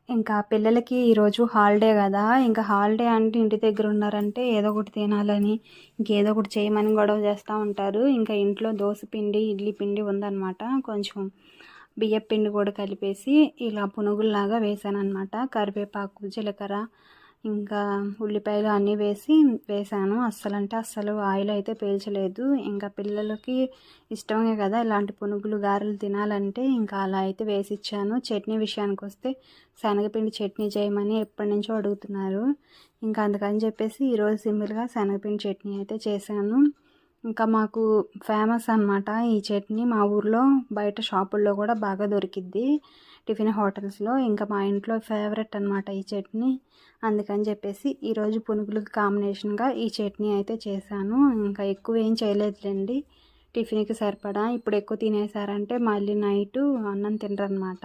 ఇంకా పిల్లలకి ఈరోజు హాలిడే కదా! ఇంకా హాలిడే అంటే ఇంటి దగ్గర ఉన్నారంటే ఏదో ఒకటి తినాలని, ఇంకేదో ఒకటి చేయమని గొడవ చేస్తూ ఉంటారు. ఇంకా ఇంట్లో దోస పిండి, ఇడ్లీ పిండి ఉందన్నమాట. కొంచెం బియ్యపు పిండి కూడా కలిపేసి ఇలా పునుగుల్లాగా వేసానన్నమాట. కరివేపాకు, జీలకర్ర ఇంకా ఉల్లిపాయలు అన్నీ వేసాను. అస్సలు ఆయిల్ అయితే పీల్చలేదు. ఇంకా పిల్లలకి ఇష్టమే కదా ఇలాంటి పునుగులు, గారెలు తినాలంటే, ఇంకా అలా అయితే వేసిచ్చాను. చట్నీ విషయానికి వస్తే శనగపిండి చట్నీ చేయమని ఎప్పటినుంచో అడుగుతున్నారు. ఇంకా అందుకని చెప్పేసి ఈరోజు సింపుల్గా శనగపిండి చట్నీ అయితే చేశాను. ఇంకా మాకు ఫేమస్ అన్నమాట ఈ చట్నీ. మా ఊర్లో బయట షాపుల్లో కూడా బాగా దొరికిద్ది, టిఫిన్ హోటల్స్లో. ఇంకా మా ఇంట్లో ఫేవరెట్ అన్నమాట ఈ చట్నీ. అందుకని చెప్పేసి ఈరోజు పునుగులకు కాంబినేషన్గా ఈ చట్నీ అయితే చేశాను. ఇంకా ఎక్కువ ఏం చేయలేదులేండి, టిఫిన్కి సరిపడా. ఇప్పుడు ఎక్కువ తినేసారంటే మళ్ళీ నైటు అన్నం తినరనమాట.